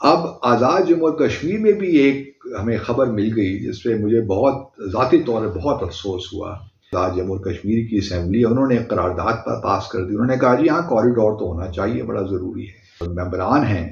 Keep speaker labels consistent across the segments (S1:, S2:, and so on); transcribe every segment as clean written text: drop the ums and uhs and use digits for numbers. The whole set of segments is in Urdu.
S1: اب آزاد جموں اور کشمیر میں بھی ایک ہمیں خبر مل گئی جس پہ مجھے بہت ذاتی طور پر بہت افسوس ہوا۔ آزاد جموں اور کشمیر کی اسمبلی انہوں نے ایک قرارداد پر پاس کر دی۔ انہوں نے کہا جی ہاں کوریڈور تو ہونا چاہیے، بڑا ضروری ہے۔ ممبران ہیں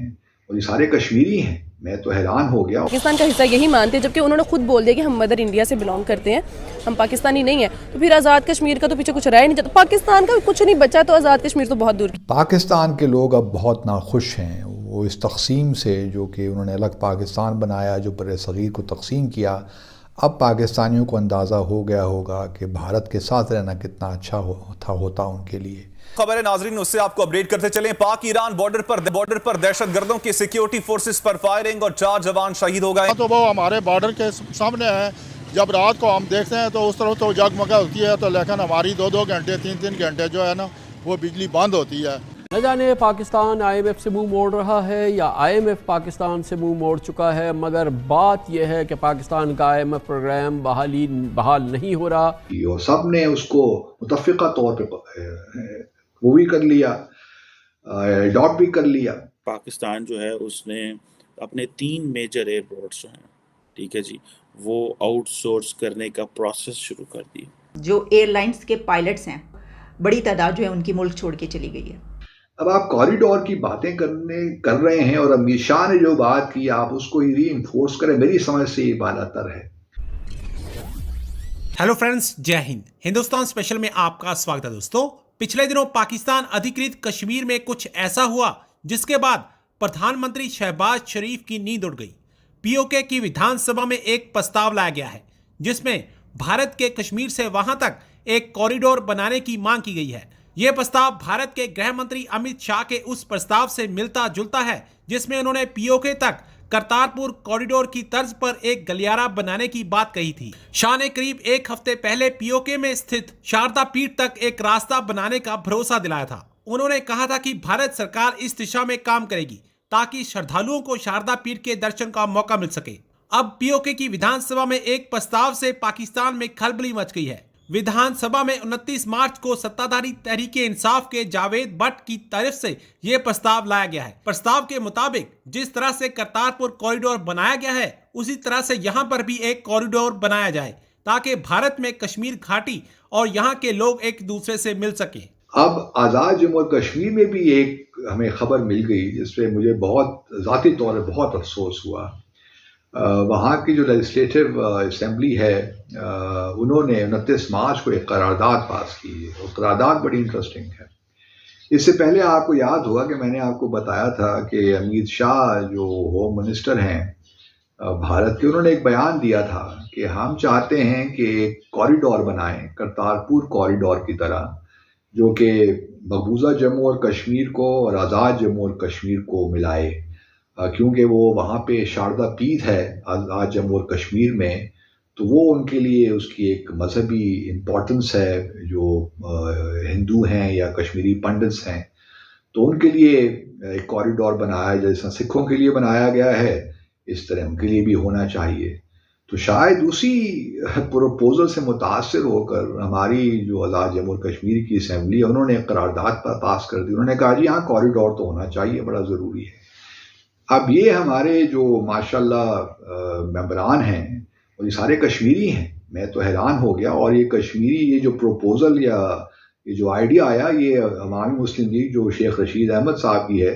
S1: اور یہ سارے کشمیری ہیں، میں تو حیران ہو گیا۔
S2: پاکستان کا حصہ یہی مانتے ہیں، جبکہ انہوں نے خود بول دیا کہ ہم مدر انڈیا سے بلانگ کرتے ہیں، ہم پاکستانی نہیں ہیں، تو پھر آزاد کشمیر کا تو پیچھے کچھ رہ ہی نہیں جاتا۔ پاکستان کا کچھ نہیں بچا تو آزاد کشمیر تو بہت دور کی۔
S1: پاکستان کے لوگ اب بہت ناخوش ہیں، وہ اس تقسیم سے جو کہ انہوں نے الگ پاکستان بنایا، جو بر صغیر کو تقسیم کیا۔ اب پاکستانیوں کو اندازہ ہو گیا ہوگا کہ بھارت کے ساتھ رہنا کتنا اچھا ہوتا ان کے لیے۔
S3: خبر ہے ناظرین، اس سے آپ کو اپڈیٹ کرتے چلیں۔ پاک ایران بارڈر پر دہشت گردوں کے سیکیورٹی فورسز پر فائرنگ اور 4 جوان شہید ہو گئے۔
S4: تو وہ ہمارے بارڈر کے سامنے ہے، جب رات کو ہم دیکھتے ہیں تو اس طرف تو جگمگا ہوتی ہے، تو لیکن ہماری 2 گھنٹے 3 گھنٹے جو ہے نا وہ بجلی بند ہوتی ہے۔
S5: نہ جانے پاکستان آئی ایم ایف سے منہ موڑ رہا ہے یا آئی ایم ایف پاکستان سے منہ موڑ چکا ہے، مگر بات یہ ہے کہ پاکستان کا آئی ایم ایف پروگرام بحال نہیں ہو رہا۔
S1: اور سب نے اس کو متفقہ طور پہ وہ بھی کر لیا، اڈاپٹ بھی کر لیا۔
S6: پاکستان جو ہے اس نے اپنے 3 میجر ایئرپورٹس جو ہیں، ٹھیک ہے جی، وہ آؤٹ سورس کرنے کا پروسیس شروع کر دی۔
S7: جو ایئر لائنز کے پائلٹس ہیں، بڑی تعداد جو ہے ان کی ملک چھوڑ کے چلی گئی ہے۔
S1: اب آپ کوریڈور کی باتیں کر رہے ہیں اور امیر شاہ نے جو بات کی آپ اس کو ری انفورس کریں، میری سمجھ سے یہ بالا تر ہے۔
S8: ہیلو فرینڈز، جے ہند۔ ہندوستان اسپیشل میں آپ کا سواگت ہے دوستو۔ پچھلے دنوں پاکستان ادھکرت کشمیر میں کچھ ایسا ہوا جس کے بعد پردھان منتری شہباز شریف کی نیند اڑ گئی۔ پی او کے کی ودھان سبھا میں ایک پرستاو لایا گیا ہے جس میں بھارت کے کشمیر سے وہاں تک ایک کوریڈور بنانے کی مانگ کی گئی ہے۔ یہ پرستاو بھارت کے گرہ منتری امت شاہ کے اس پرستاو سے ملتا جلتا ہے جس میں انہوں نے پی او کے تک کرتارپور کوریڈور کی طرز پر ایک گلیارہ بنانے کی بات کہی تھی۔ شاہ نے قریب 1 ہفتے پہلے پی او کے میں استھت شاردا پیٹھ تک ایک راستہ بنانے کا بھروسہ دلایا تھا۔ انہوں نے کہا تھا کہ بھارت سرکار اس دشا میں کام کرے گی تاکہ شردھالوؤں کو شاردا پیٹھ کے درشن کا موقع مل سکے۔ اب پی او کے کی ودھان سبھا میں ایک پرستاو سے پاکستان میں کھلبلی مچ گئی ہے۔ ودھان سبھا میں 29 مارچ کو ستادھاری تحریک انصاف کے جاوید بٹ کی طرف سے یہ پرستاو لایا گیا ہے۔ پرستاو کے مطابق جس طرح سے کرتارپور کوریڈور بنایا گیا ہے اسی طرح سے یہاں پر بھی ایک کوریڈور بنایا جائے تاکہ بھارت میں کشمیر گھاٹی اور یہاں کے لوگ ایک دوسرے سے مل سکیں۔
S1: اب آزاد جموں اور کشمیر میں بھی ایک ہمیں خبر مل گئی جس پہ مجھے بہت ذاتی طور پر بہت افسوس ہوا۔ وہاں کی جو لیجسلیٹو اسمبلی ہے انہوں نے 29 مارچ کو ایک قرارداد پاس کی ہے اور قرارداد بڑی انٹرسٹنگ ہے۔ اس سے پہلے آپ کو یاد ہوگا کہ میں نے آپ کو بتایا تھا کہ امت شاہ جو ہوم منسٹر ہیں بھارت کے، انہوں نے ایک بیان دیا تھا کہ ہم چاہتے ہیں کہ ایک کوریڈور بنائیں کرتارپور کوریڈور کی طرح، جو کہ مقبوضہ جموں اور کشمیر کو اور آزاد جموں اور کشمیر کو ملائے، کیونکہ وہ وہاں پہ شاردا پیٹھ ہے آزاد جموں اور کشمیر میں، تو وہ ان کے لیے اس کی ایک مذہبی امپورٹنس ہے۔ جو ہندو ہیں یا کشمیری پنڈتس ہیں تو ان کے لیے ایک کوریڈور بنایا جیسا سکھوں کے لیے بنایا گیا ہے، اس طرح ان کے لیے بھی ہونا چاہیے۔ تو شاید اسی پروپوزل سے متاثر ہو کر ہماری جو آزاد جموں اور کشمیر کی اسمبلی ہے انہوں نے ایک قرارداد پر پاس کر دی۔ انہوں نے کہا جی ہاں کوریڈور تو ہونا چاہیے، بڑا ضروری ہے۔ اب یہ ہمارے جو ماشاءاللہ ممبران ہیں اور یہ سارے کشمیری ہیں، میں تو حیران ہو گیا۔ اور یہ کشمیری یہ جو پروپوزل یا یہ جو آئیڈیا آیا، یہ عوامی مسلم لیگ جو شیخ رشید احمد صاحب کی ہے،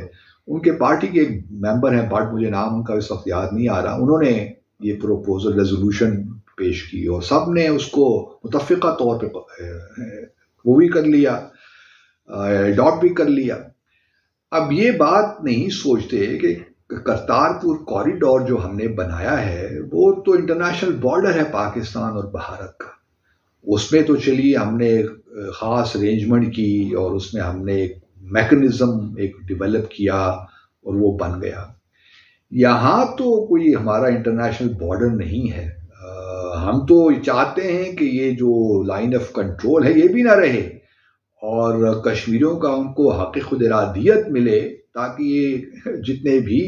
S1: ان کے پارٹی کے ایک ممبر ہیں، بٹ مجھے نام ان کا اس وقت یاد نہیں آ رہا، انہوں نے یہ پروپوزل ریزولوشن پیش کی اور سب نے اس کو متفقہ طور پہ وہ بھی کر لیا، اڈاپٹ بھی کر لیا۔ اب یہ بات نہیں سوچتے کہ کرتارپور کوریڈور جو ہم نے بنایا ہے وہ تو انٹرنیشنل بارڈر ہے پاکستان اور بھارت کا، اس میں تو چلیے ہم نے ایک خاص ارینجمنٹ کی اور اس میں ہم نے ایک میکنزم ایک ڈیولپ کیا اور وہ بن گیا۔ یہاں تو کوئی ہمارا انٹرنیشنل بارڈر نہیں ہے، ہم تو چاہتے ہیں کہ یہ جو لائن آف کنٹرول ہے یہ بھی نہ رہے اور کشمیریوں کا ان کو حق خود ارادیت ملے، تاکہ یہ جتنے بھی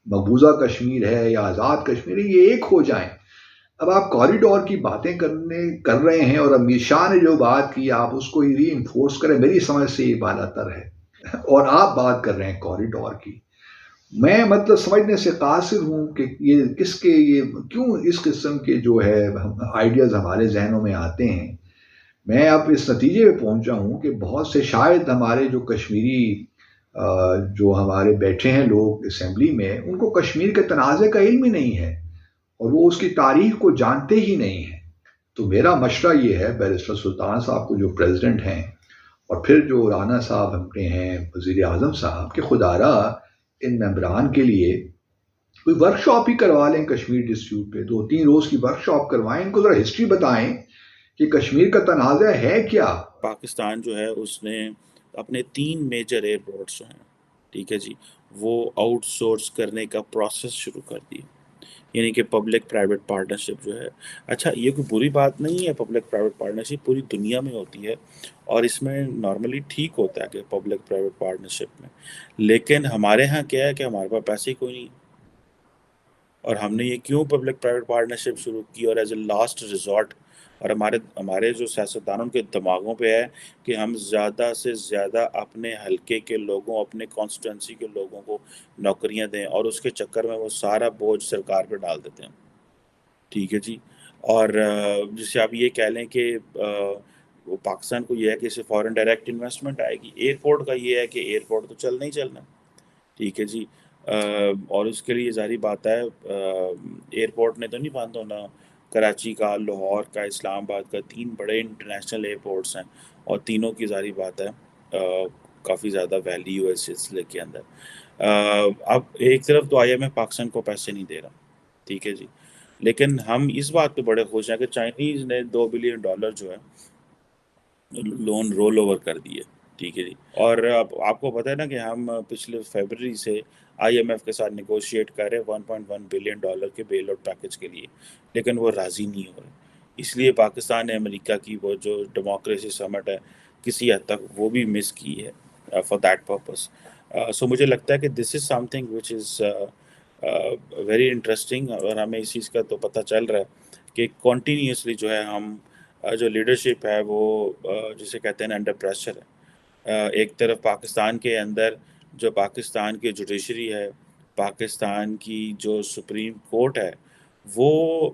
S1: مقبوضہ کشمیر ہے یا آزاد کشمیر ہے یہ ایک ہو جائیں۔ اب آپ کوریڈور کی باتیں کر رہے ہیں اور امت شاہ نے جو بات کی آپ اس کو ری انفورس کریں، میری سمجھ سے یہ بالا تر ہے۔ اور آپ بات کر رہے ہیں کوریڈور کی، میں مطلب سمجھنے سے قاصر ہوں کہ یہ کیوں اس قسم کے جو ہے آئیڈیاز ہمارے ذہنوں میں آتے ہیں. میں اب اس نتیجے پہ پہنچا ہوں کہ بہت سے شاید ہمارے جو کشمیری جو ہمارے بیٹھے ہیں لوگ اسمبلی میں، ان کو کشمیر کے تنازع کا علم ہی نہیں ہے اور وہ اس کی تاریخ کو جانتے ہی نہیں ہیں. تو میرا مشورہ یہ ہے بیرسٹر سلطان صاحب کو جو پریزیڈنٹ ہیں، اور پھر جو رانا صاحب ہمارے ہیں وزیر اعظم صاحب، کہ خدا را ان ممبران کے لیے کوئی ورک شاپ ہی کروا لیں کشمیر ڈسپیوٹ پہ. 2-3 روز کی ورک شاپ کروائیں، ان کو ذرا ہسٹری بتائیں کہ کشمیر کا تنازع ہے کیا.
S6: پاکستان جو ہے اس نے اپنے 3 میجر ایئرپورٹس جو ہیں، ٹھیک ہے جی، وہ آؤٹ سورس کرنے کا پروسیس شروع کر دیا. یعنی کہ پبلک پرائیویٹ پارٹنرشپ جو ہے، اچھا یہ کوئی بری بات نہیں ہے، پبلک پرائیویٹ پارٹنرشپ پوری دنیا میں ہوتی ہے اور اس میں نارملی ٹھیک ہوتا ہے کہ پبلک پرائیویٹ پارٹنرشپ میں. لیکن ہمارے ہاں کیا ہے کہ ہمارے پاس پیسے ہی کوئی نہیں، اور ہم نے یہ کیوں پبلک پرائیویٹ پارٹنرشپ شروع کی اور ایز اے لاسٹ ریزورٹ. اور ہمارے جو سیاستدانوں کے دماغوں پہ ہے کہ ہم زیادہ سے زیادہ اپنے حلقے کے لوگوں، اپنے کانسٹیٹوئنسی کے لوگوں کو نوکریاں دیں، اور اس کے چکر میں وہ سارا بوجھ سرکار پہ ڈال دیتے ہیں. ٹھیک ہے جی. اور جسے آپ یہ کہہ لیں کہ وہ پاکستان کو یہ ہے کہ اسے فورن ڈائریکٹ انویسٹمنٹ آئے گی. ایئرپورٹ کا یہ ہے کہ ایئرپورٹ تو چلنا ہی چلنا، ٹھیک ہے جی. اور اس کے لیے ظاہری بات ہے ایئرپورٹ نے تو نہیں بند ہونا. کراچی کا، لاہور کا، اسلام آباد کا 3 بڑے انٹرنیشنل ایئرپورٹس ہیں، اور تینوں کی ظاہری بات ہے کافی زیادہ ویلیو ہے اس سلسلے کے اندر. اب ایک طرف تو IMF پاکستان کو پیسے نہیں دے رہا، ٹھیک ہے جی، لیکن ہم اس بات پہ بڑے خوش ہیں کہ چائنیز نے $2 بلین جو ہے لون رول اوور کر دیے، ٹھیک ہے جی. اور اب آپ کو پتہ ہے نا کہ ہم پچھلے فیبرری سے IMF کے ساتھ نیگوشیٹ کر رہے $1.1 بلین کے بیل آؤٹ پیکج کے لیے، لیکن وہ راضی نہیں ہو رہے. اس لیے پاکستان نے امریکہ کی وہ جو ڈیموکریسی سمٹ ہے کسی حد تک وہ بھی مس کی ہے فار دیٹ پرپس. سو مجھے لگتا ہے کہ this is something which is very interesting. اور ہمیں اس چیز کا تو پتہ چل رہا ہے کہ کنٹینیوسلی جو ہے ہم جو لیڈرشپ ہے وہ جسے کہتے ہیں انڈر پریشر ہے. ایک طرف پاکستان کے اندر جو پاکستان کی جوڈیشری ہے، پاکستان کی جو سپریم کورٹ ہے، وہ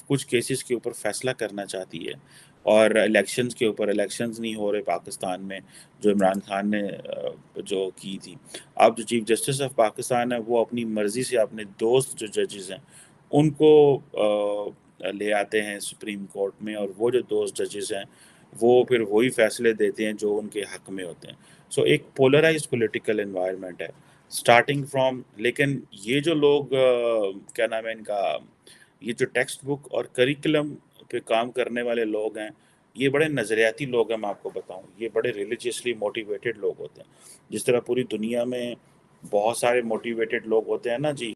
S6: کچھ کیسز کے اوپر فیصلہ کرنا چاہتی ہے، اور الیکشنز کے اوپر الیکشنز نہیں ہو رہے پاکستان میں جو عمران خان نے جو کی تھی. اب جو چیف جسٹس آف پاکستان ہے وہ اپنی مرضی سے اپنے دوست جو ججز ہیں ان کو لے آتے ہیں سپریم کورٹ میں، اور وہ جو دوست ججز ہیں وہ پھر وہی فیصلے دیتے ہیں جو ان کے حق میں ہوتے ہیں. سو ایک پولرائز پولیٹیکل انوائرمنٹ ہے اسٹارٹنگ فرام. لیکن یہ جو لوگ کیا نام ہے ان کا، یہ جو ٹیکسٹ بک اور کریکولم پہ کام کرنے والے لوگ ہیں، یہ بڑے نظریاتی لوگ ہیں. میں آپ کو بتاؤں یہ بڑے ریلیجیسلی موٹیویٹڈ لوگ ہوتے ہیں. جس طرح پوری دنیا میں بہت سارے موٹیویٹڈ لوگ ہوتے ہیں نا جی،